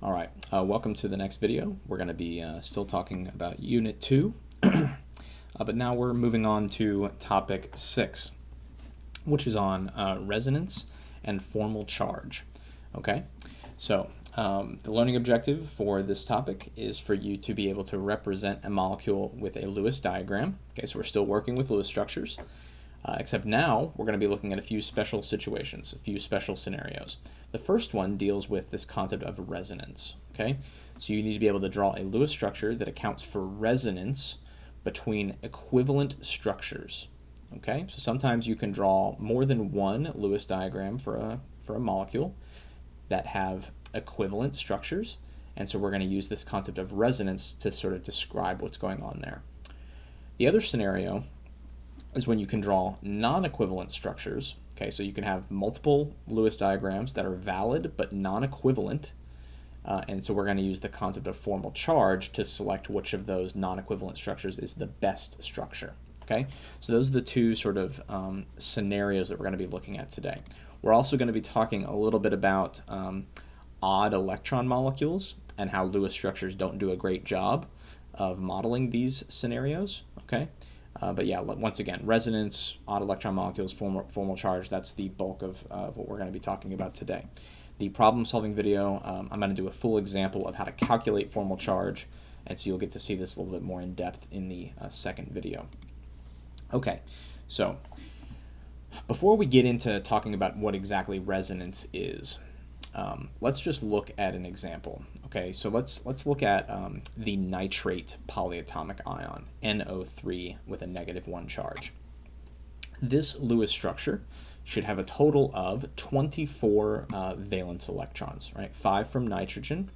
All right, welcome to the next video. We're going to be still talking about Unit 2, but now we're moving on to Topic 6, which is on resonance and formal charge. Okay, so the learning objective for this topic is for you to be able to represent a molecule with a Lewis diagram. Okay, so we're still working with Lewis structures, except now we're going to be looking at a few special situations, a few special scenarios. The first one deals with this concept of resonance. Okay, so you need to be able to draw a Lewis structure that accounts for resonance between equivalent structures. Okay, so sometimes you can draw more than one Lewis diagram for a molecule that have equivalent structures, and so we're going to use this concept of resonance to sort of describe what's going on there. The other scenario is when you can draw non-equivalent structures. Okay, so you can have multiple Lewis diagrams that are valid but non-equivalent, and so we're going to use the concept of formal charge to select which of those non-equivalent structures is the best structure. Okay, so those are the two sort of scenarios that we're going to be looking at today. We're also going to be talking a little bit about odd electron molecules and how Lewis structures don't do a great job of modeling these scenarios. Okay. But yeah, once again, resonance, odd electron molecules, formal charge, that's the bulk of what we're going to be talking about today. The problem-solving video, I'm going to do a full example of how to calculate formal charge, and so you'll get to see this a little bit more in depth in the second video. Okay, so before we get into talking about what exactly resonance is, let's just look at an example. Okay, so let's look at the nitrate polyatomic ion, NO3, with a -1 charge. This Lewis structure should have a total of 24 valence electrons, right? 5 from nitrogen,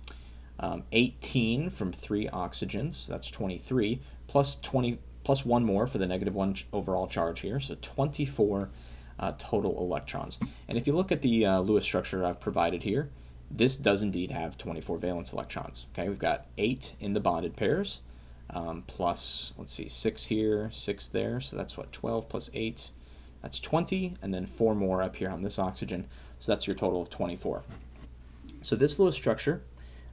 18 from 3 oxygens, so that's 23, plus 1 more for the -1 overall charge here, so 24 total electrons. And if you look at the Lewis structure I've provided here, this does indeed have 24 valence electrons. Okay, we've got 8 in the bonded pairs, plus, let's see, 6 here, 6 there, so that's what, 12 plus 8, that's 20, and then 4 more up here on this oxygen, so that's your total of 24. So this Lewis structure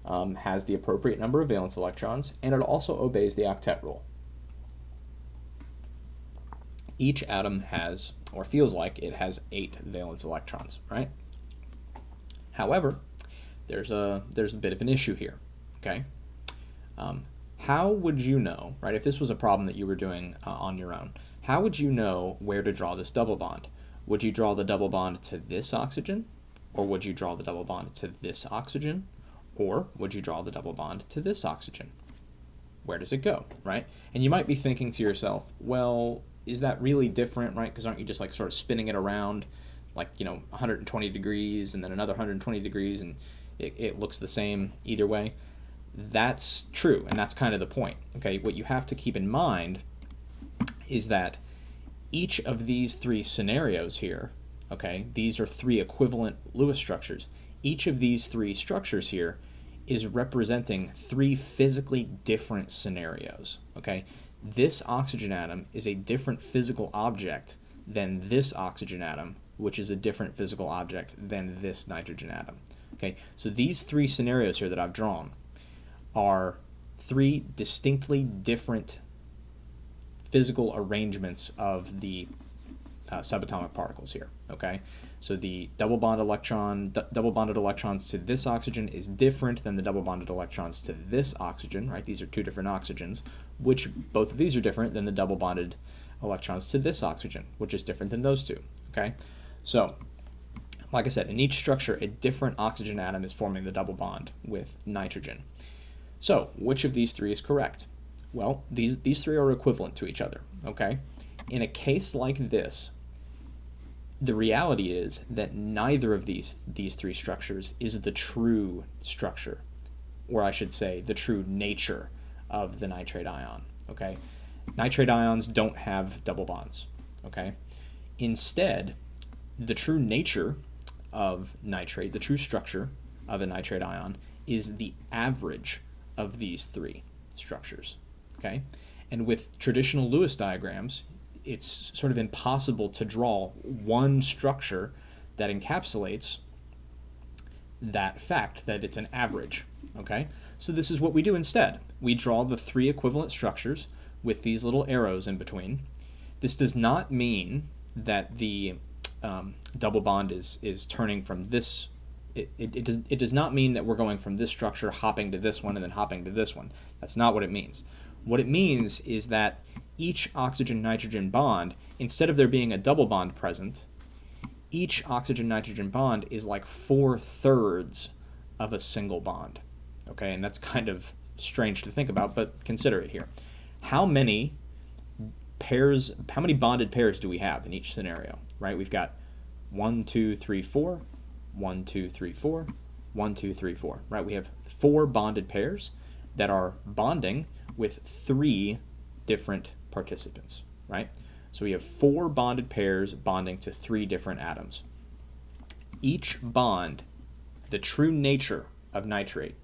has the appropriate number of valence electrons, and it also obeys the octet rule. Each atom has, or feels like it has, 8 valence electrons, right? However, there's a bit of an issue here, okay? How would you know, right, if this was a problem that you were doing on your own, how would you know where to draw this double bond? Would you draw the double bond to this oxygen, or would you draw the double bond to this oxygen, or would you draw the double bond to this oxygen? Where does it go, right? And you might be thinking to yourself, well, is that really different, right? Because aren't you just like sort of spinning it around, like, 120 degrees and then another 120 degrees, and it looks the same either way? That's true, and that's kind of the point. Okay, what you have to keep in mind is that each of these 3 scenarios here, okay, these are 3 equivalent Lewis structures. Each of these 3 structures here is representing 3 physically different scenarios. Okay, this oxygen atom is a different physical object than this oxygen atom, which is a different physical object than this nitrogen atom. Okay, so these 3 scenarios here that I've drawn are 3 distinctly different physical arrangements of the subatomic particles here. Okay, so the double bonded electrons to this oxygen is different than the double bonded electrons to this oxygen, right? These are 2 different oxygens, which both of these are different than the double bonded electrons to this oxygen, which is different than those 2. Okay, so like I said, in each structure, a different oxygen atom is forming the double bond with nitrogen. So which of these 3 is correct? Well, these 3 are equivalent to each other. Okay, in a case like this, the reality is that neither of these 3 structures is the true structure, or I should say the true nature of the nitrate ion. Okay, nitrate ions don't have double bonds. Okay, instead, the true nature of nitrate, the true structure of a nitrate ion, is the average of these 3 structures. Okay, and with traditional Lewis diagrams, it's sort of impossible to draw one structure that encapsulates that fact that it's an average. Okay, so this is what we do instead. We draw the three equivalent structures with these little arrows in between. This does not mean that the double bond is turning from this. It does not mean that we're going from this structure, hopping to this one, and then hopping to this one. That's not what it means. What it means is that each oxygen-nitrogen bond, instead of there being a double bond present, each oxygen-nitrogen bond is like 4/3 of a single bond. Okay, and that's kind of strange to think about, but consider it here. How many bonded pairs do we have in each scenario, right? We've got 1, 2, 3, 4, 1, 2, 3, 4, 1, 2, 3, 4, right? We have 4 bonded pairs that are bonding with 3 different participants, right? So we have 4 bonded pairs bonding to 3 different atoms. Each bond, the true nature of nitrate,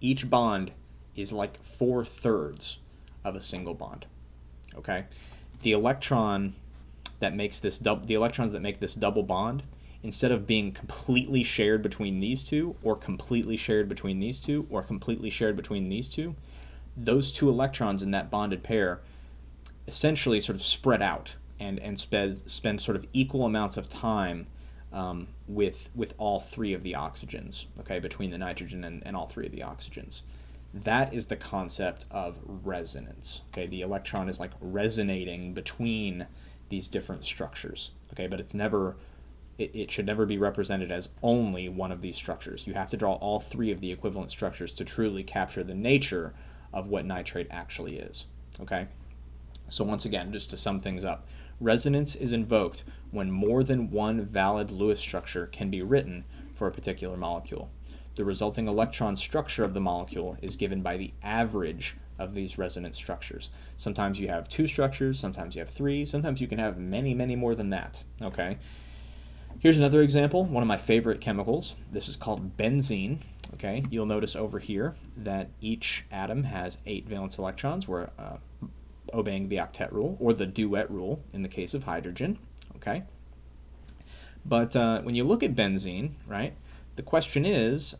each bond is like 4/3 of a single bond. Okay, the electrons that make this double bond, instead of being completely shared between these two, or completely shared between these two, or completely shared between these two, those 2 electrons in that bonded pair essentially sort of spread out and spend sort of equal amounts of time with all 3 of the oxygens, okay, between the nitrogen and all 3 of the oxygens. That is the concept of resonance. Okay, the electron is like resonating between these different structures. Okay, but it should never be represented as only one of these structures. You have to draw all 3 of the equivalent structures to truly capture the nature of what nitrate actually is. Okay, so once again, just to sum things up, resonance is invoked when more than one valid Lewis structure can be written for a particular molecule. The resulting electron structure of the molecule is given by the average of these resonance structures. Sometimes you have 2 structures, sometimes you have 3, sometimes you can have many, many more than that. Okay. Here's another example, one of my favorite chemicals. This is called benzene. Okay, you'll notice over here that each atom has 8 valence electrons. We're obeying the octet rule, or the duet rule in the case of hydrogen. Okay, but when you look at benzene, right, the question is,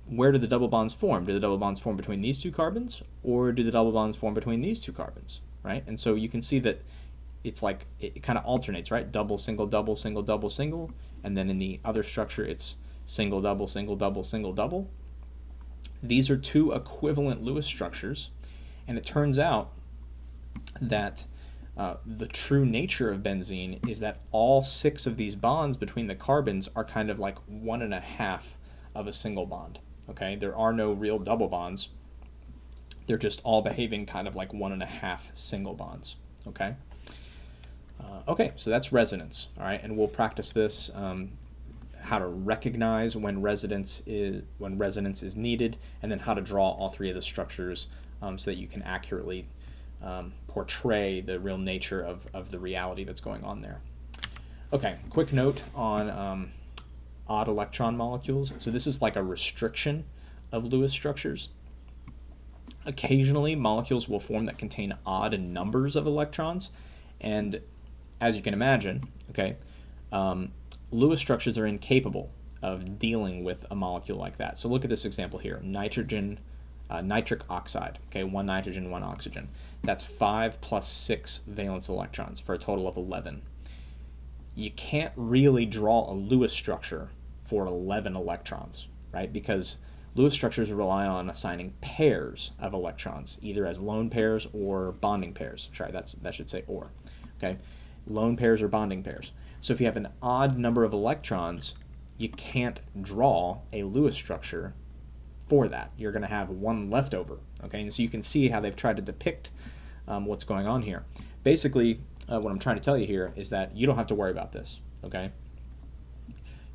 where do the double bonds form? Do the double bonds form between these 2 carbons, or do the double bonds form between these 2 carbons, right? And so you can see that it's like it kind of alternates, right? Double, single, double, single, double, single, and then in the other structure it's single, double, single, double, single, double. These are 2 equivalent Lewis structures, and it turns out that the true nature of benzene is that all 6 of these bonds between the carbons are kind of like 1.5 of a single bond. Okay, there are no real double bonds. They're just all behaving kind of like 1.5 single bonds. Okay. Okay, so that's resonance. All right, and we'll practice this. How to recognize when resonance is needed, and then how to draw all 3 of the structures so that you can accurately portray the real nature of the reality that's going on there. Okay, quick note on odd electron molecules. So this is like a restriction of Lewis structures. Occasionally, molecules will form that contain odd numbers of electrons, and as you can imagine, okay, Lewis structures are incapable of dealing with a molecule like that. So look at this example here: nitric oxide. Okay, 1 nitrogen, 1 oxygen. That's 5 plus 6 valence electrons for a total of 11. You can't really draw a Lewis structure for 11 electrons, right? Because Lewis structures rely on assigning pairs of electrons, either as lone pairs or bonding pairs. Sorry, that should say or. Okay, lone pairs or bonding pairs. So if you have an odd number of electrons, you can't draw a Lewis structure for that. You're going to have 1 left over. Okay, and so you can see how they've tried to depict what's going on here. Basically, what I'm trying to tell you here is that you don't have to worry about this. Okay,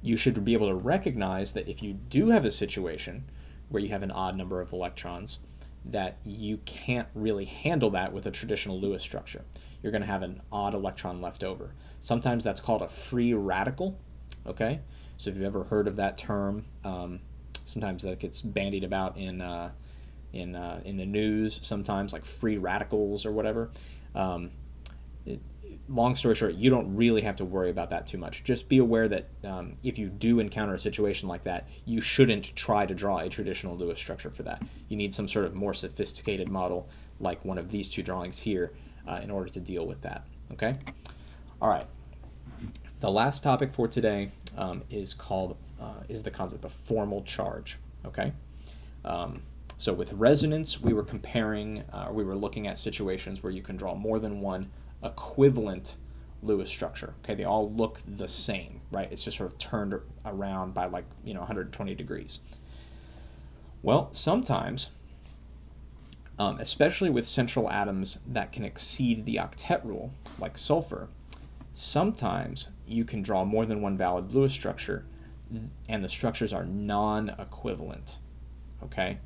you should be able to recognize that if you do have a situation where you have an odd number of electrons, that you can't really handle that with a traditional Lewis structure. You're going to have an odd electron left over. Sometimes that's called a free radical. Okay, so if you've ever heard of that term, sometimes that gets bandied about in the news. Sometimes, like free radicals or whatever. long story short, you don't really have to worry about that too much. Just be aware that if you do encounter a situation like that, you shouldn't try to draw a traditional Lewis structure for that. You need some sort of more sophisticated model like one of these two drawings here in order to deal with that. Okay? All right. The last topic for today is the concept of formal charge. Okay? So with resonance, we were looking at situations where you can draw more than one equivalent Lewis structure. Okay, they all look the same, right? It's just sort of turned around by 120 degrees. Well, sometimes, especially with central atoms that can exceed the octet rule, like sulfur, sometimes you can draw more than one valid Lewis structure, and the structures are non-equivalent. Okay,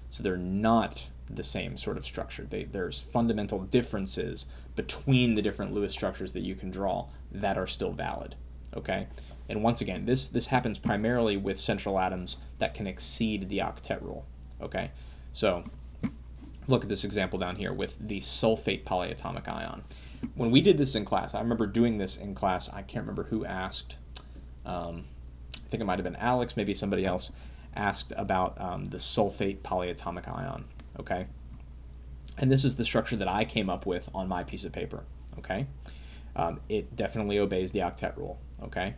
so they're not the same sort of structure. There's fundamental differences between the different Lewis structures that you can draw that are still valid. Okay, and once again, this happens primarily with central atoms that can exceed the octet rule. Okay, so look at this example down here with the sulfate polyatomic ion. When we did this in class, I remember doing this in class. I can't remember who asked. I think it might have been Alex, maybe somebody else asked about the sulfate polyatomic ion. Okay, and this is the structure that I came up with on my piece of paper. Okay, it definitely obeys the octet rule. Okay,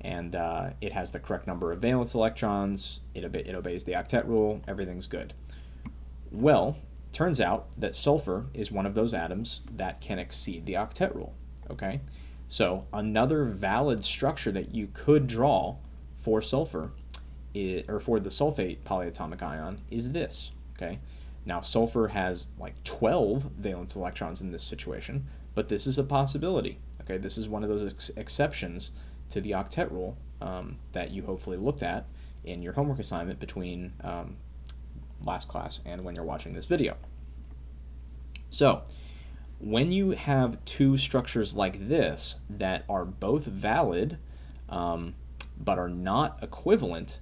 and it has the correct number of valence electrons. It obeys the octet rule. Everything's good. Well, turns out that sulfur is one of those atoms that can exceed the octet rule. Okay, so another valid structure that you could draw for sulfur or for the sulfate polyatomic ion is this. Okay, now sulfur has 12 valence electrons in this situation, but this is a possibility. Okay, this is one of those exceptions to the octet rule that you hopefully looked at in your homework assignment between last class and when you're watching this video. So when you have two structures like this that are both valid but are not equivalent,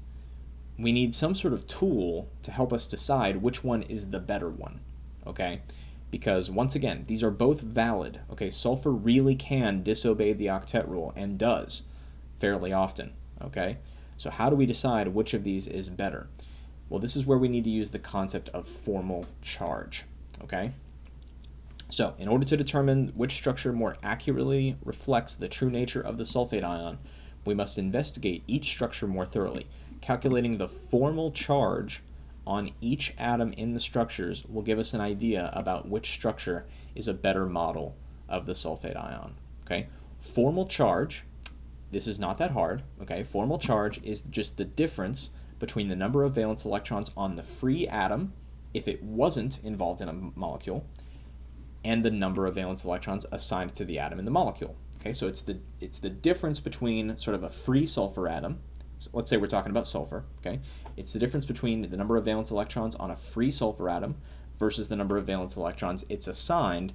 we need some sort of tool to help us decide which one is the better one. Okay, because once again, these are both valid. Okay, sulfur really can disobey the octet rule and does fairly often. Okay, so how do we decide which of these is better? Well, this is where we need to use the concept of formal charge. Okay, so in order to determine which structure more accurately reflects the true nature of the sulfate ion, we must investigate each structure more thoroughly. Calculating the formal charge on each atom in the structures will give us an idea about which structure is a better model of the sulfate ion. Okay, formal charge, this is not that hard. Okay, formal charge is just the difference between the number of valence electrons on the free atom, if it wasn't involved in a molecule, and the number of valence electrons assigned to the atom in the molecule. Okay, so it's the difference between sort of a free sulfur atom. So let's say we're talking about sulfur. Okay, it's the difference between the number of valence electrons on a free sulfur atom versus the number of valence electrons it's assigned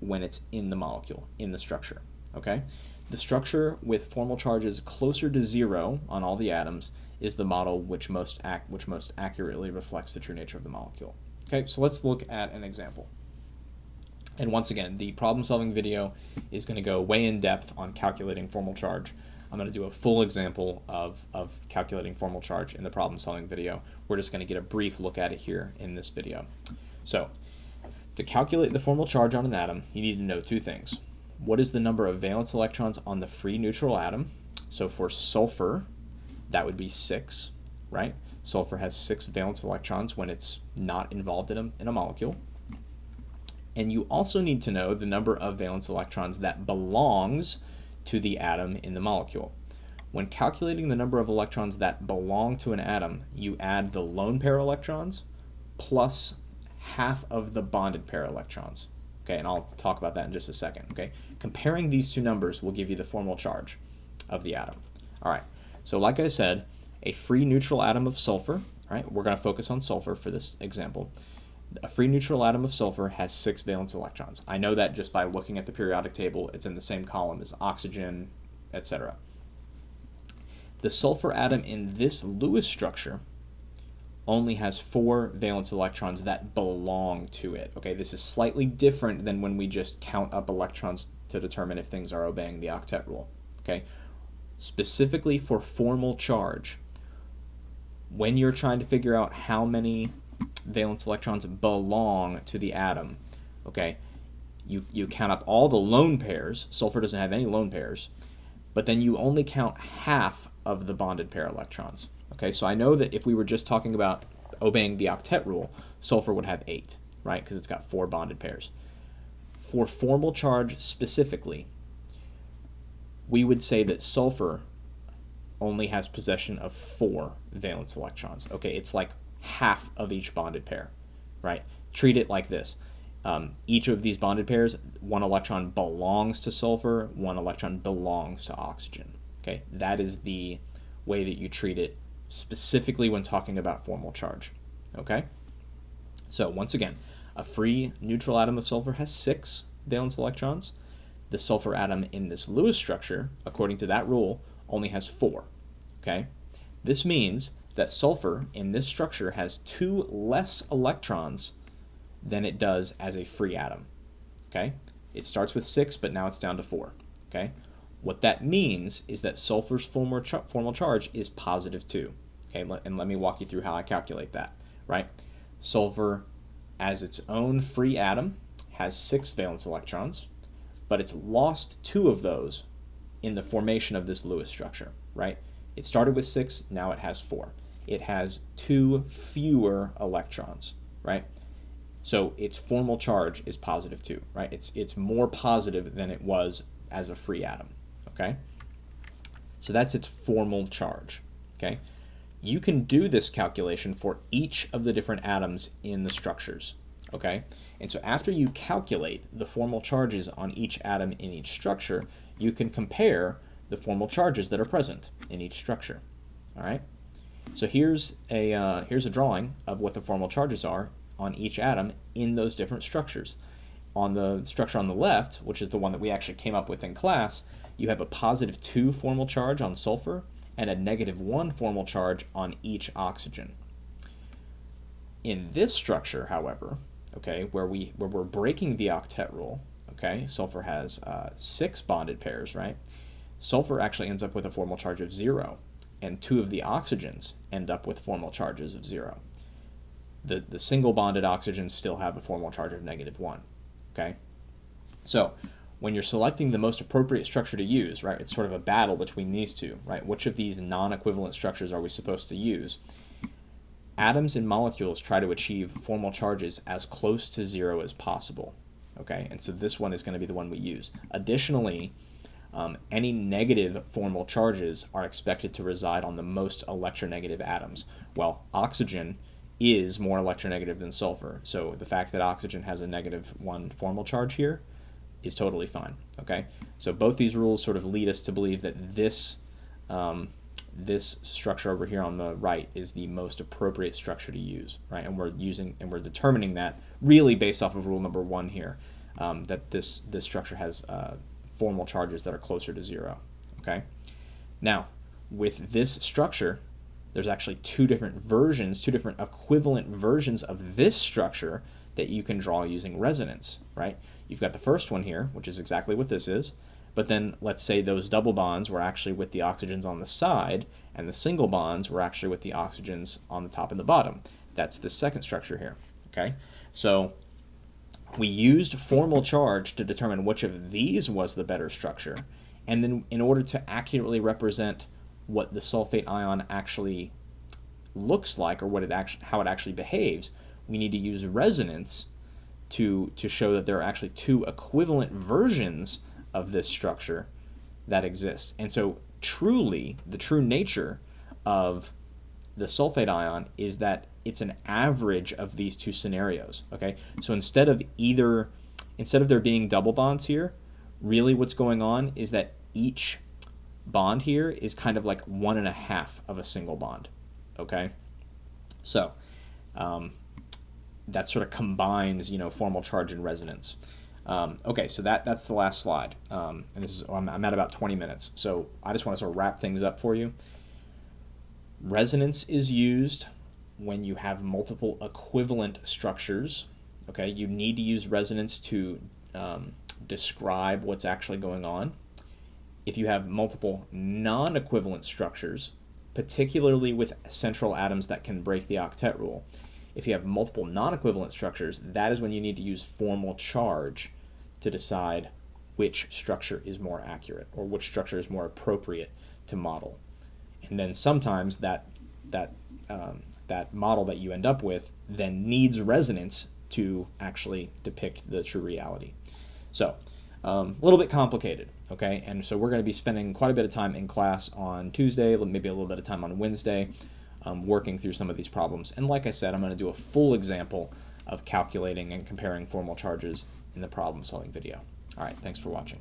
when it's in the molecule, in the structure. Okay, the structure with formal charges closer to 0 on all the atoms is the model which most accurately reflects the true nature of the molecule. Okay, so let's look at an example. And once again, the problem-solving video is going to go way in depth on calculating formal charge. I'm going to do a full example of calculating formal charge in the problem-solving video. We're just going to get a brief look at it here in this video. So, to calculate the formal charge on an atom, you need to know two things. What is the number of valence electrons on the free neutral atom? So for sulfur, that would be 6, right? Sulfur has 6 valence electrons when it's not involved in a molecule. And you also need to know the number of valence electrons that belongs to the atom in the molecule. When calculating the number of electrons that belong to an atom, you add the lone pair electrons plus half of the bonded pair electrons. Okay, and I'll talk about that in just a second. Okay, comparing these two numbers will give you the formal charge of the atom. All right, so like I said, a free neutral atom of sulfur, all right, we're going to focus on sulfur for this example. A free neutral atom of sulfur has 6 valence electrons. I know that just by looking at the periodic table. It's in the same column as oxygen, etc. The sulfur atom in this Lewis structure only has 4 valence electrons that belong to it. Okay, this is slightly different than when we just count up electrons to determine if things are obeying the octet rule. Okay, specifically for formal charge, when you're trying to figure out how many valence electrons belong to the atom, okay, you count up all the lone pairs. Sulfur doesn't have any lone pairs, but then you only count half of the bonded pair electrons. Okay, so I know that if we were just talking about obeying the octet rule, sulfur would have 8, right, because it's got 4 bonded pairs. For formal charge specifically, we would say that sulfur only has possession of 4 valence electrons. Okay, it's like half of each bonded pair, right? Treat it like this. Each of these bonded pairs, 1 electron belongs to sulfur, 1 electron belongs to oxygen. Okay, that is the way that you treat it specifically when talking about formal charge. Okay, so once again, a free neutral atom of sulfur has 6 valence electrons. The sulfur atom in this Lewis structure, according to that rule, only has 4. Okay, this means that sulfur in this structure has 2 less electrons than it does as a free atom. Okay, it starts with 6, but now it's down to 4. Okay, what that means is that sulfur's formal charge is positive 2. Okay, and let me walk you through how I calculate that. Right, sulfur as its own free atom has 6 valence electrons, but it's lost 2 of those in the formation of this Lewis structure. Right, it started with 6, now it has 4. It has 2 fewer electrons. Right, so its formal charge is positive 2, right? It's more positive than it was as a free atom, okay? So that's its formal charge, okay? You can do this calculation for each of the different atoms in the structures, okay? And so after you calculate the formal charges on each atom in each structure, you can compare the formal charges that are present in each structure, all right? So here's a drawing of what the formal charges are on each atom in those different structures. On the structure on the left, which is the one that we actually came up with in class, you have a positive 2 formal charge on sulfur and a negative 1 formal charge on each oxygen. In this structure, however, okay, where we're breaking the octet rule, okay, sulfur has 6 bonded pairs, right? Sulfur actually ends up with a formal charge of 0, and 2 of the oxygens end up with formal charges of 0. The single bonded oxygens still have a formal charge of negative 1, okay? So when you're selecting the most appropriate structure to use, right, it's sort of a battle between these two, right? Which of these non-equivalent structures are we supposed to use? Atoms and molecules try to achieve formal charges as close to 0 as possible, okay? And so this one is going to be the one we use. Additionally, any negative formal charges are expected to reside on the most electronegative atoms. Well, oxygen is more electronegative than sulfur, so the fact that oxygen has a negative 1 formal charge here is totally fine, okay? So both these rules sort of lead us to believe that this structure over here on the right is the most appropriate structure to use, right? And we're determining that really based off of rule number 1 here, that this structure has formal charges that are closer to 0, okay? Now, with this structure, there's actually 2 different equivalent versions of this structure that you can draw using resonance, right? You've got the first one here, which is exactly what this is, but then let's say those double bonds were actually with the oxygens on the side, and the single bonds were actually with the oxygens on the top and the bottom. That's the second structure here, okay? So we used formal charge to determine which of these was the better structure, and then in order to accurately represent what the sulfate ion actually looks like, or how it actually behaves, we need to use resonance to show that there are actually 2 equivalent versions of this structure that exist. And so truly, the true nature of the sulfate ion is that it's an average of these 2 scenarios, okay? So instead of there being double bonds here, really what's going on is that each bond here is kind of like 1.5 of a single bond, okay? So that sort of combines, formal charge and resonance. Okay, so that's the last slide, and I'm at about 20 minutes, so I just want to sort of wrap things up for you. Resonance is used when you have multiple equivalent structures, okay? You need to use resonance to describe what's actually going on. If you have multiple non-equivalent structures, particularly with central atoms that can break the octet rule, if you have multiple non-equivalent structures, that is when you need to use formal charge to decide which structure is more accurate or which structure is more appropriate to model. And then sometimes that model that you end up with then needs resonance to actually depict the true reality. So a little bit complicated, okay? And so we're going to be spending quite a bit of time in class on Tuesday, maybe a little bit of time on Wednesday, working through some of these problems. And like I said, I'm going to do a full example of calculating and comparing formal charges in the problem solving video. All right, thanks for watching.